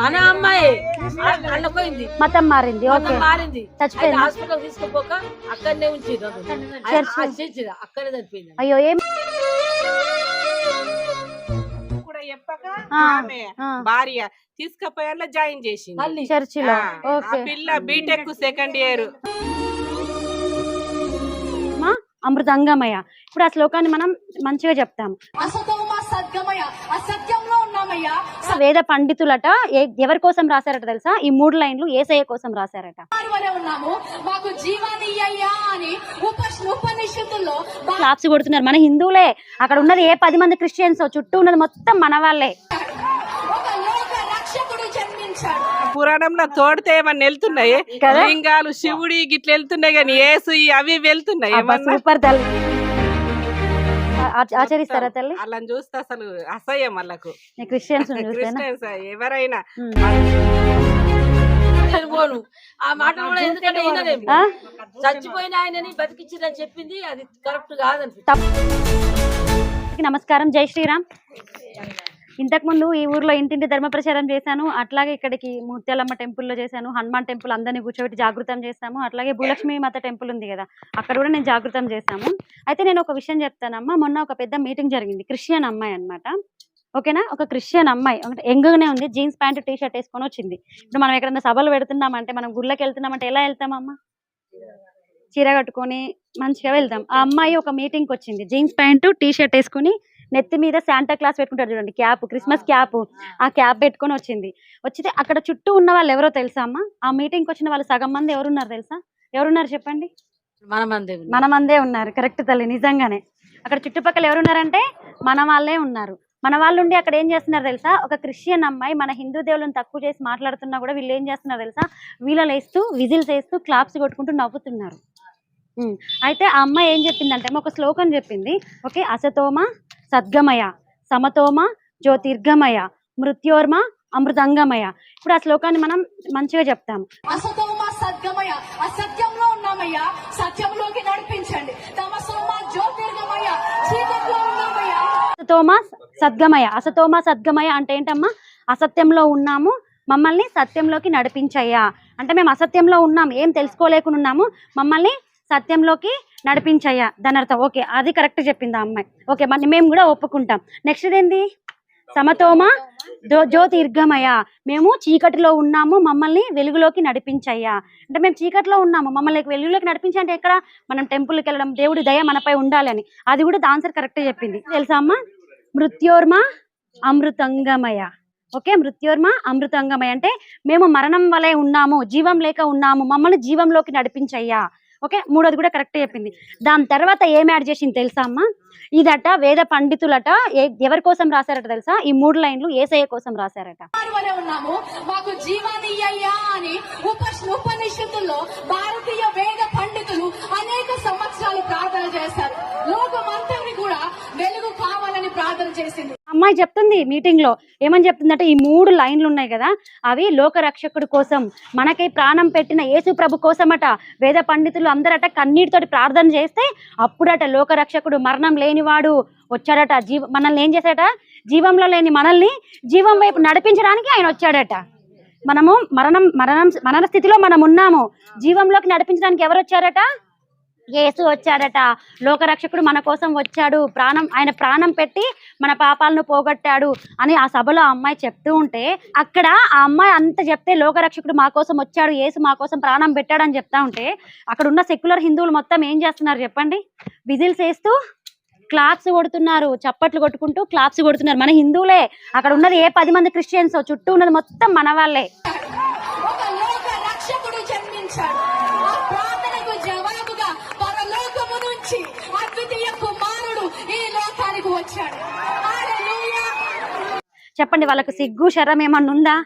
మన అమ్మాయి అల్లపోయింది, మతం మారింది. ఓకే, మారింది, చచ్చిపోయింది. హాస్పిటల్ తీసుకుపోక అక్కడనే ఉంచి అక్కడే చనిపోయింది. అయ్యో, ఏం చెప్పక ఆమె భార్య తీసుకుపోయేలా జాయిన్ చేసింది చర్చిలో. ఆ పిల్ల బీటెక్ సెకండ్ ఇయర్. అమృతంగమయ. ఇప్పుడు ఆ శ్లోకాన్ని మనం మంచిగా చెప్తాం. వేద పండితులట ఎవరి కోసం రాశారట తెలుసా? ఈ 3 లైన్లు యేసయ్య కోసం రాశారట. క్లాప్స్ కొడుతున్నారు మన హిందువులే. అక్కడ ఉన్నది ఏ 10 మంది క్రిస్టియన్స్, చుట్టూ ఉన్నది మొత్తం మన వాళ్ళే. పురాణంలో తోడితే ఏమన్నా వెళ్తున్నాయి లింగాలు, శివుడి గిట్ల వెళ్తున్నాయి కానీ ఏసు అవి వెళ్తున్నాయి. సూపర్ తల్లి. ఆచరిస్తారా తల్లి? అలా చూస్తే అసలు అసహ్యం వాళ్ళకు. క్రిస్టియన్స్ ఎవరైనా పోను ఆ మాట కూడా, ఎందుకంటే చచ్చిపోయిన ఆయనని బతికించిందని చెప్పింది, అది కరెక్ట్ కాదని. నమస్కారం, జై శ్రీరామ్. ఇంతకు ముందు ఈ ఊర్లో ఇంటింటి ధర్మ ప్రచారం చేశాను. అట్లాగే ఇక్కడికి ముత్యాలమ్మ టెంపుల్లో చేశాను, హనుమాన్ టెంపుల్ అందరినీ కూర్చోబెట్టి జాగృతం చేస్తాము. అట్లాగే భూలక్ష్మి మాత టెంపుల్ ఉంది కదా, అక్కడ కూడా నేను జాగృతం చేస్తాము. అయితే నేను ఒక విషయం చెప్తానమ్మా. మొన్న ఒక పెద్ద మీటింగ్ జరిగింది, క్రిస్టియన్ అమ్మాయి అన్నమాట. ఓకేనా, ఒక క్రిస్టియన్ అమ్మాయి యంగ్గానే ఉంది, జీన్స్ ప్యాంట్ టీ షర్ట్ వేసుకొని వచ్చింది. ఇప్పుడు మనం ఎక్కడన్నా సభలు పెడుతున్నామంటే, మనం గుళ్ళకి వెళ్తున్నామంటే ఎలా వెళ్తామమ్మా? చీర కట్టుకొని మంచిగా వెళ్తాం. ఆ అమ్మాయి ఒక మీటింగ్కి వచ్చింది, జీన్స్ ప్యాంటు టీ షర్ట్ వేసుకుని, నెత్తి మీద శాంటా క్లాస్ పెట్టుకుంటారు చూడండి, క్యాప్, క్రిస్మస్ క్యాప్, ఆ క్యాప్ పెట్టుకొని వచ్చింది. వచ్చితే అక్కడ చుట్టూ ఉన్న వాళ్ళు ఎవరో తెలుసా అమ్మ? ఆ మీటింగ్కి వచ్చిన వాళ్ళు సగం మంది ఎవరున్నారు తెలుసా? ఎవరున్నారు చెప్పండి? మన మందే ఉన్నారు. కరెక్ట్ తల్లి, నిజంగానే. అక్కడ చుట్టుపక్కల ఎవరున్నారంటే మన వాళ్ళే ఉన్నారు. మన వాళ్ళు ఉండి అక్కడ ఏం చేస్తున్నారు తెలుసా? ఒక క్రిస్టియన్ అమ్మాయి మన హిందూ దేవులను తక్కువ చేసి మాట్లాడుతున్నా కూడా వీళ్ళు ఏం చేస్తున్నారు తెలుసా? వీళ్ళలో వేస్తూ, విజిల్స్ వేస్తూ, క్లాప్స్ కొట్టుకుంటూ నవ్వుతున్నారు. అయితే ఆ అమ్మాయి ఏం చెప్పిందంటే ఒక శ్లోకం చెప్పింది. ఓకే, అసతోమ సద్గమయ, సమతోమ జ్యోతిర్గమయ, మృత్యోర్మ అమృతంగమయ. ఇప్పుడు ఆ శ్లోకాన్ని మనం మంచిగా చెప్తాం. అసతోమ సద్గమయ, అసత్యంలో ఉన్నామయ్యా, సత్యంలోకి నడిపించండి. తమసోమ జ్యోతిర్గమయ, చీకట్లో ఉన్నామయ్యా. అసతోమ సద్గమయ. అసతోమ సద్గమయ అంటే ఏంటమ్మా? అసత్యంలో ఉన్నాము, మమ్మల్ని సత్యంలోకి నడిపించయ్యా. అంటే మేము అసత్యంలో ఉన్నాము, ఏం తెలుసుకోలేకుండా ఉన్నాము, మమ్మల్ని సత్యంలోకి నడిపించయ్యా, దాని అర్థం. ఓకే, అది కరెక్ట్ చెప్పింది ఆ అమ్మాయి. ఓకే, మరి మేము కూడా ఒప్పుకుంటాం. నెక్స్ట్ ఏంది? సమతోమ జ్యోతిర్గమయ. మేము చీకటిలో ఉన్నాము, మమ్మల్ని వెలుగులోకి నడిపించయ్యా. అంటే మేము చీకటిలో ఉన్నాము, మమ్మల్ని వెలుగులోకి నడిపించి అంటే ఎక్కడ? మనం టెంపుల్కి వెళ్ళడం, దేవుడి దయ మనపై ఉండాలి అని. అది కూడా ఆన్సర్ కరెక్ట్ చెప్పింది తెలుసా అమ్మ? మృత్యోర్మ అమృతంగమయ. ఓకే, మృత్యోర్మ అమృతంగమయ అంటే మేము మరణం వలె ఉన్నాము, జీవం లేక ఉన్నాము, మమ్మల్ని జీవంలోకి నడిపించయ్యా. ఓకే, మూడోది కూడా కరెక్ట్ చెప్పింది. దాని తర్వాత ఏం యాడ్ చేసింది తెలుసా అమ్మ? ఇదట వేద పండితులట ఎవరి కోసం రాశారట తెలుసా? ఈ 3 లైన్లు యేసయ్య కోసం రాశారట. మాకు జీవాన్ని అని ఉపనిషత్తుల్లో భారతీయ వేద పండితులు అనేక సంవత్సరాలు ప్రార్థన చేశారు. లోకమంతని కూడా వెలుగు కావాలని ప్రార్థన చేసింది. అమ్మాయి చెప్తుంది మీటింగ్ లో, ఏమని చెప్తుందంటే ఈ 3 లైన్లు ఉన్నాయి కదా, అవి లోక రక్షకుడి కోసం, మనకై ప్రాణం పెట్టిన యేసు ప్రభు కోసమట. వేద పండితులు అందరట కన్నీటితోటి ప్రార్థన చేస్తే అప్పుడట లోక రక్షకుడు, మరణం లేనివాడు వచ్చాడట. మనల్ని ఏం చేశాడట? జీవంలో లేని మనల్ని జీవం వైపు నడిపించడానికి ఆయన వచ్చాడట. మనము మరణ స్థితిలో మనం ఉన్నాము, జీవంలోకి నడిపించడానికి ఎవరు వచ్చారట? యేసు వచ్చాడట. లోకరక్షకుడు మన కోసం వచ్చాడు, ఆయన ప్రాణం పెట్టి మన పాపాలను పోగొట్టాడు అని ఆ సభలో ఆ అమ్మాయి చెప్తూ ఉంటే, అక్కడ ఆ అమ్మాయి అంత చెప్తే లోకరక్షకుడు మా కోసం వచ్చాడు, యేసు మా కోసం ప్రాణం పెట్టాడు అని చెప్తా ఉంటే, అక్కడ ఉన్న సెక్యులర్ హిందువులు మొత్తం ఏం చేస్తున్నారు చెప్పండి? విజిల్స్ వేస్తూ, క్లాప్స్ కొడుతున్నారు, చప్పట్లు కొట్టుకుంటూ క్లాప్స్ కొడుతున్నారు. మన హిందువులే. అక్కడ ఉన్నది ఏ 10 మంది క్రిస్టియన్స్, చుట్టూ ఉన్నది మొత్తం మన వాళ్ళే. ఒక లోక రక్షకుడు జన్మించాడు. ఆ ప్రార్థనకు జవాబుగా పరలోకము నుంచి అద్వితీయ కుమారుడు ఈ లోకానికి వచ్చాడు. హల్లెలూయా. చెప్పండి, వాళ్ళకు సిగ్గు శరం ఏమన్నా ఉందా?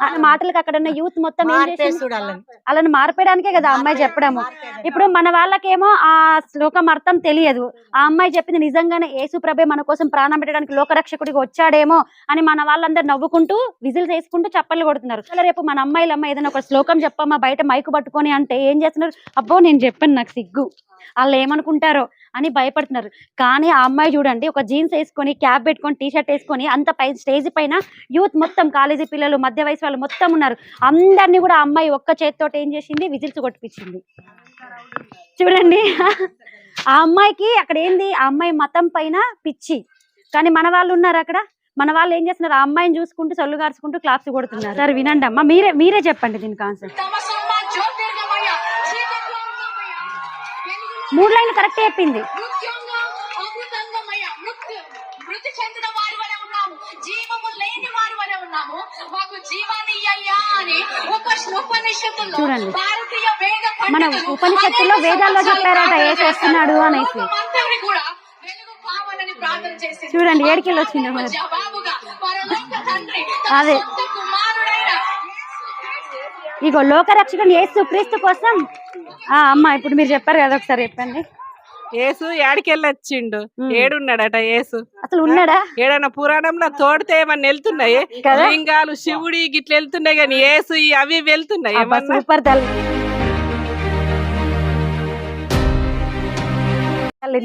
ఆ మాటలకు అక్కడ ఉన్న యూత్ మొత్తం ఏం చేసింది? అలాని మార్పేయడానికే కదా ఆ అమ్మాయి చెప్పడము. ఇప్పుడు మన వాళ్ళకేమో ఆ శ్లోకం అర్థం తెలియదు. ఆ అమ్మాయి చెప్పింది నిజంగానే యేసు ప్రభే మన కోసం ప్రాణం పెట్టడానికి లోకరక్షకుడికి వచ్చాడేమో అని మన వాళ్ళందరూ నవ్వుకుంటూ విజిల్స్ వేసుకుంటూ చప్పట్లు కొడుతున్నారు. అలా రేపు మన అమ్మాయిలమ్మ ఏదైనా ఒక శ్లోకం చెప్పమ్మా బయట మైకు పట్టుకొని అంటే ఏం చేస్తున్నారు? అబ్బో నేను చెప్పాను నాకు సిగ్గు, వాళ్ళు ఏమనుకుంటారో అని భయపడుతున్నారు. కానీ ఆ అమ్మాయి చూడండి, ఒక జీన్స్ వేసుకొని క్యాప్ పెట్టుకొని టీ షర్ట్ వేసుకొని అంత పై స్టేజ్ పైన యూత్ మొత్తం కాలేజీ పిల్లలు మధ్య వయసు వాళ్ళు మొత్తం ఉన్నారు. అందరినీ కూడా ఆ అమ్మాయి ఒక్క చేతితో ఏం చేసింది? విజిల్స్ కొట్టిపించింది. చూడండి ఆ అమ్మాయికి అక్కడ ఏంది? ఆ అమ్మాయి మతం పైన పిచ్చి. కానీ మన వాళ్ళు ఉన్నారు అక్కడ, మన వాళ్ళు ఏం చేస్తున్నారు? ఆ అమ్మాయిని చూసుకుంటూ సొల్లు గార్చుకుంటూ క్లాప్స్ కొడుతున్నారు. సరే వినండి అమ్మా, మీరే చెప్పండి దీనికి ఆన్సర్. 3 లైన్లు కరెక్ట్ చెప్పింది. మృతి చెందిన వారి వలె ఉన్నాము, జీవము లేని వారి వలె ఉన్నాము, మాకు జీవాన్ని ఇయ్యయ్యా అని ఉపనిషత్తుల్లో చూడండి, భారతీయ వేద మన ఉపనిషత్తుల్లో వేదాల్లో చెప్పారట యేసు వస్తున్నాడు అనేసి. మంత్రిని కూడా వెలుగు కావాలని ప్రార్థన చేసి చూడండి ఏడికెళ్ళి వచ్చిందో మరి. జవాబుగా పరలోక తండ్రి అదే కుమారుడైన ఇగో లోకరక్షకుడు యేసు క్రీస్తు కోసం. అమ్మ ఇప్పుడు మీరు చెప్పారు కదా, ఒకసారి చెప్పండి. యేసు ఏడికెళ్ళొచ్చిండు? ఏడున్నాడట యేసు? అసలు ఉన్నాడా? ఏడన్నా పురాణంలో తోడితే ఏమన్నా వెళ్తున్నాయి లింగాలు శివుడి గిట్ల వెళ్తున్నాయి కానీ యేసు అవి వెళ్తున్నాయి. సూపర్ తల్లి,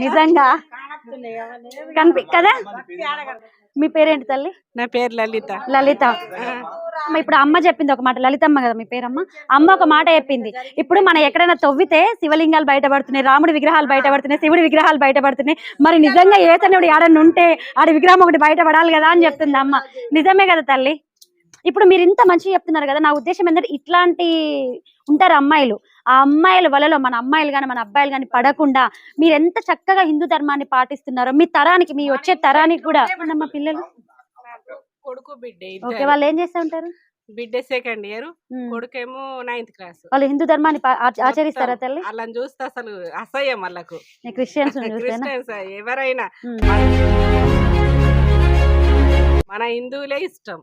నిజంగా కదా. మీ పేరేంటి తల్లి? నా పేరు లలిత. లలిత. ఇప్పుడు అమ్మ చెప్పింది ఒక మాట, లలితమ్మ కదా మీ పేరమ్మ. అమ్మ ఒక మాట చెప్పింది, ఇప్పుడు మనం ఎక్కడైనా తవ్వితే శివలింగాలు బయటపడుతున్నాయి, రాముడి విగ్రహాలు బయటపడుతున్నాయి, శివుడి విగ్రహాలు బయటపడుతున్నాయి. మరి నిజంగా ఏతనుడు ఆడని ఉంటే ఆడి విగ్రహం ఒకటి బయటపడాలి కదా అని చెప్తుంది అమ్మ. నిజమే కదా తల్లి. ఇప్పుడు మీరు ఇంత మంచిగా చెప్తున్నారు కదా, నా ఉద్దేశం ఏంటంటే ఇట్లాంటి ఉంటారు అమ్మాయిలు, ఆ అమ్మాయిల వలలో మన అమ్మాయిలు కానీ మన అబ్బాయిలు కానీ పడకుండా మీరు ఎంత చక్కగా హిందూ ధర్మాన్ని పాటిస్తున్నారో మీ తరానికి, మీ వచ్చే తరానికి కూడా. మా పిల్లలు కొడుకు బిడ్డ. ఓకే, వాళ్ళు ఏం చేస్తూ ఉంటారు? బిడ్డ 2nd ఇయర్, కొడుకేమో 9th క్లాస్. వాళ్ళు హిందూ ధర్మాన్ని ఆచరిస్తారా తల్లి? వాళ్ళని చూస్తే అసలు అసహ్యం వాళ్ళకు. క్రిస్టియన్స్ ఎవరైనా మన హిందువులే ఇష్టం.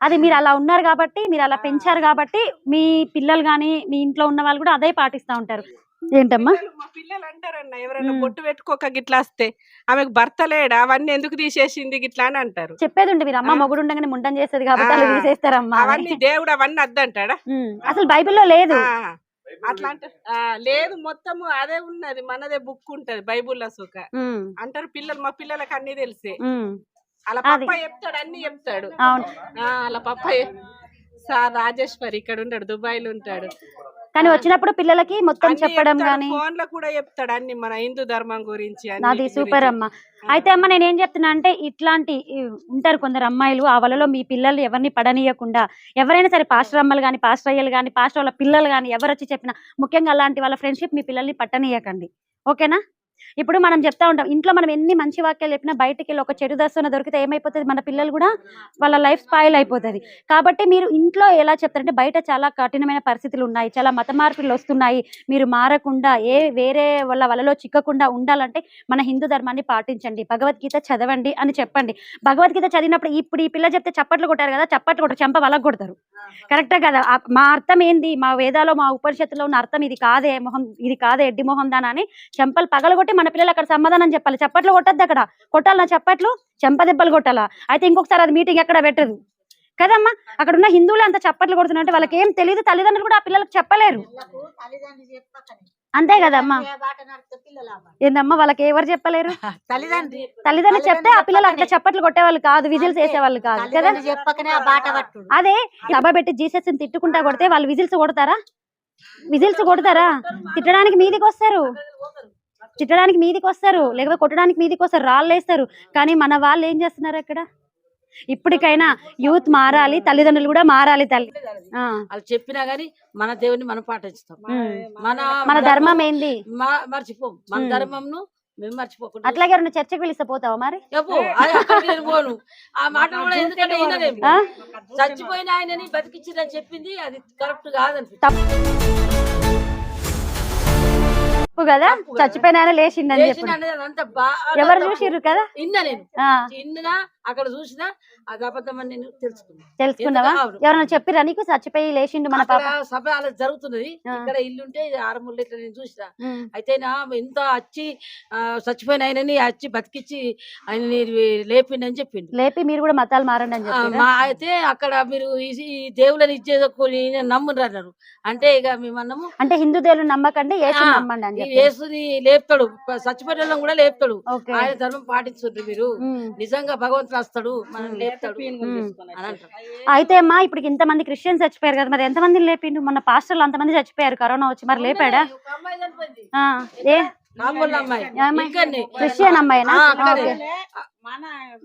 అది మీరు అలా ఉన్నారు కాబట్టి, మీరు అలా పెంచారు కాబట్టి మీ పిల్లలు గాని మీ ఇంట్లో ఉన్న వాళ్ళు కూడా అదే పాటిస్తా ఉంటారు. ఏంటమ్మా? మా పిల్లలు అంటారన్న, ఎవరైనా బొట్టు పెట్టుకోక గిట్లా వస్తే ఆమెకు భర్త లేడా, అవన్నీ ఎందుకు తీసేసింది గిట్లా అని అంటారు. చెప్పేది ఉంటే మీరు అమ్మ మొగుడు ఉండగానే ముండం చేస్తుంది కాబట్టి అలా తీసేస్తారమ్మా. అవన్నీ దేవుడు అవన్నీ అద్దంటాడా? అసలు బైబిల్లో లేదు అట్లా లేదు, మొత్తము అదే ఉన్నది, మనదే బుక్ ఉంటది బైబుల్లో సుఖ అంటారు పిల్లలు. మా పిల్లలకి అన్ని తెలిసే. అలా పప్ప చెప్తాడు, అన్ని చెప్తాడు. అలా పప్ప సార్ రాజేశ్వరి ఇక్కడ ఉంటాడు, దుబాయ్ లో ఉంటాడు. కానీ వచ్చినప్పుడు పిల్లలకి మొత్తం చెప్పడం గానీ ఫోన్ లో కూడా చెప్తాడు అన్ని మన హిందూ ధర్మం గురించి. అది సూపర్ అమ్మ. అయితే అమ్మ నేను ఏం చెప్తున్నా అంటే, ఇట్లాంటి ఉంటారు కొందరు అమ్మాయిలు, ఆ వలలో మీ పిల్లలు ఎవరిని పడనీయకుండా, ఎవరైనా సరే పాస్టర్ అమ్మలు కానీ పాస్టర్ అయ్యలు కానీ పాస్టర్ వాళ్ళ పిల్లలు కానీ ఎవరు వచ్చి చెప్పినా, ముఖ్యంగా అలాంటి వాళ్ళ ఫ్రెండ్షిప్ మీ పిల్లల్ని పట్టనీయకండి. ఓకేనా? ఇప్పుడు మనం చెప్తా ఉంటాం, ఇంట్లో మనం ఎన్ని మంచి వాక్యాలు చెప్పినా బయటకి వెళ్ళి ఒక చెడు దస్తున దొరికితే ఏమైపోతుంది? మన పిల్లలు కూడా వాళ్ళ లైఫ్ స్పాయిల్ అయిపోతుంది. కాబట్టి మీరు ఇంట్లో ఎలా చెప్తారంటే, బయట చాలా కఠినమైన పరిస్థితులు ఉన్నాయి, చాలా మత మార్పులు వస్తున్నాయి, మీరు మారకుండా వేరే వాళ్ళ వలలో చిక్కకుండా ఉండాలంటే మన హిందూ ధర్మాన్ని పాటించండి, భగవద్గీత చదవండి అని చెప్పండి. భగవద్గీత చదివినప్పుడు ఇప్పుడు ఈ పిల్ల చెప్తే చప్పట్లు కొట్టారు కదా, చప్పట్లు కొట్టారు, చెంప వలకు కొడతారు. కరెక్టే కదా? మా అర్థం ఏంది? మా వేదాలో మా ఉపనిషత్తులో ఉన్న అర్థం ఇది కాదే మొహం, ఇది కాదే ఎడ్డి మొహం దానా అని చెంపలు పగలగొట్టి మన పిల్లలు అక్కడ సమాధానం చెప్పాలి. చప్పట్లు కొట్టద్దు, అక్కడ కొట్టాలన్నా చప్పట్లు, చెంప దెబ్బలు కొట్టాలా. అయితే ఇంకొకసారి అది మీటింగ్ ఎక్కడ పెట్టదు కదమ్మా. అక్కడ ఉన్న హిందువులు అంత చప్పట్లు కొడుతున్నట్టు వాళ్ళకి ఏం తెలియదు, తల్లిదండ్రులు కూడా ఆ పిల్లలకు చెప్పలేరు. అంతే కదమ్మా? ఏందమ్మా వాళ్ళకి ఎవరు చెప్పలేరు? తల్లిదండ్రులు చెప్తే ఆ పిల్లలు అట్లా చప్పట్లు కొట్టేవాళ్ళు కాదు, విజిల్స్ వేసేవాళ్ళు కాదు కదా. అదే సభ పెట్టి జీసస్ ని తిట్టుకుంటా కొడితే వాళ్ళు విజిల్స్ కొడతారా? విజిల్స్ కొడతారా? తిట్టడానికి మీదికి వస్తారు, తిట్టడానికి మీదికి వస్తారు, లేకపోతే కొట్టడానికి మీదికి వస్తారు, రాళ్ళు వేస్తారు. కానీ మన వాళ్ళు ఏం చేస్తున్నారు అక్కడ? ఇప్పటికైనా యూత్ మారాలి, తల్లిదండ్రులు కూడా మారాలి. తల్లి వాళ్ళు చెప్పినా గానీ మన దేవుని మనం పాటిస్తాం. మన ధర్మం ఏంది మర్చిపోం, మన ధర్మంను మేము మర్చిపోకుండా. అట్లాగే ఎవరైనా చర్చకి పిలిస్తే పోతావా మరి? పోను. ఆ మాటలు కూడా ఎందుకంటే చచ్చిపోయిన ఆయనని బతికించిందని చెప్పింది, అది కరెక్ట్ కాదని తప్పు కదా. చచ్చిపోయిన ఆయన లేచిండని చెప్పి అంతా బాగా ఎవరు చూసిర్రు కదా? ఇన్నా నేను ఇన్నా అక్కడ చూసినా అది అబద్ధం అని నేను తెలుసుకున్నావా? అవును. ఎవరైనా చెప్పిరా నీకు చచ్చిపోయి లేచిండు మన పాప? అక్కడ సభ అలా జరుగుతున్నది. ఇక్కడ ఇల్లుంటే ఆరమూల ఇట్లా నేను చూసిన. అయితే నా ఎంత వచ్చి చచ్చిపోయిన ఆయనని వచ్చి బతికిచ్చి ఆయనని లేపిండని చెప్పిండు. లేపి మీరు కూడా మతాలు మారండి అని చెప్పి అయితే అక్కడ మీరు ఈ దేవుళ్ళని ఇచ్చేసుకొని నమ్మురు అన్నారు. అంటే ఇక మేమన్నాము అంటే హిందూ దేవుళ్ళు నమ్మకండి, యేసు నమ్మండి అని చెప్పి. యేసుని లేపుతాడు, చచ్చిపోయిన వాళ్ళని కూడా లేపుతాడు. ఆయన ధర్మం పాటించుండ్రు మీరు, నిజంగా భగవంతుడు వస్తాడు మనం లేపుతాడు అని అంటారు. అయితే అమ్మా ఇప్పుడు ఇంతమంది క్రిస్టియన్స్ చచ్చిపోయారు కదా, మరి ఎంతమందిని లేపిండు? మొన్న పాస్టర్లు అంతమంది చచ్చిపోయారు కరోనా వచ్చి, మరి లేపాడా? ఏ క్రిస్టియన్ అమ్మాయినా?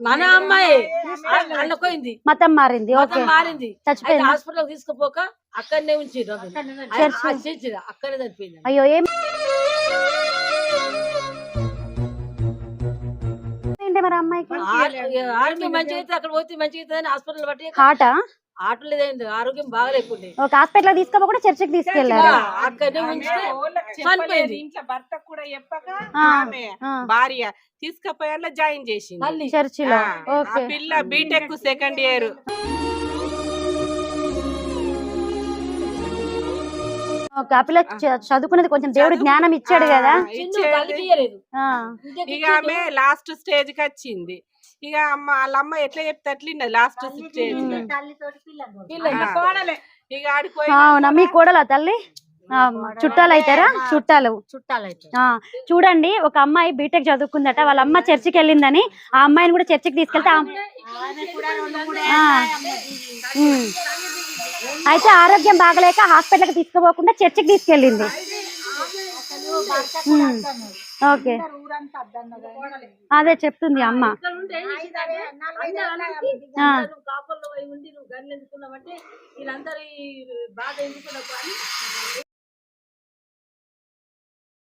మన అమ్మాయి అన్నపోయింది, మతం మారింది, మారింది, చచ్చిపోయింది. హాస్పిటల్ తీసుకుపోక అక్కడనే ఉంచిరు, అక్కడే చనిపోయింది. అయ్యో ఏం మరి అమ్మాయికి ఆరోగ్యం మంచిగా అయితే అక్కడ పోతే మంచిగా అవుతుంది హాస్పిటల్ బట్టి హాటా ఆటలు లేదండి, ఆరోగ్యం బాగాలేకుండే. ఒక హాస్పిటల్ తీసుకోకుండా చర్చికి తీసుకెళ్లారు. అక్కడనే ఉంచితే చనిపోయింది. ఇంట్లో భర్త కూడా చెప్పక ఆమె భార్య తీసుకుపోయాలో జాయిన్ చేసింది చర్చిలో. పిల్ల బీటెక్ సెకండ్ ఇయర్. ఆ పిల్ల చదువుకునేది కొంచెం దేవుడు జ్ఞానం ఇచ్చాడు కదా. ఇక ఆమె లాస్ట్ స్టేజ్ కి వచ్చింది. ఇక వాళ్ళ అమ్మ ఎట్లా చెప్తే అట్లా లాస్ట్ స్టేజ్ ఇక ఆడిపోయి. అవునా మీ కోడలా తల్లి? చుట్టాలు అయితారా? చుట్టాలు. చూడండి, ఒక అమ్మాయి బీటెక్ చదువుకుందట, వాళ్ళ అమ్మ చర్చికి వెళ్ళిందని ఆ అమ్మాయిని కూడా చర్చికి తీసుకెళ్తే అయితే ఆరోగ్యం బాగలేక హాస్పిటల్కి తీసుకుపోకుండా చర్చికి తీసుకెళ్ళింది. ఓకే, అదే చెప్తుంది అమ్మ. కాపల్లో ఉండి నువ్వు గన్లు ఎందుకున్నావంటే వీళ్ళందరి బాధ ఎందుకున్నావు అని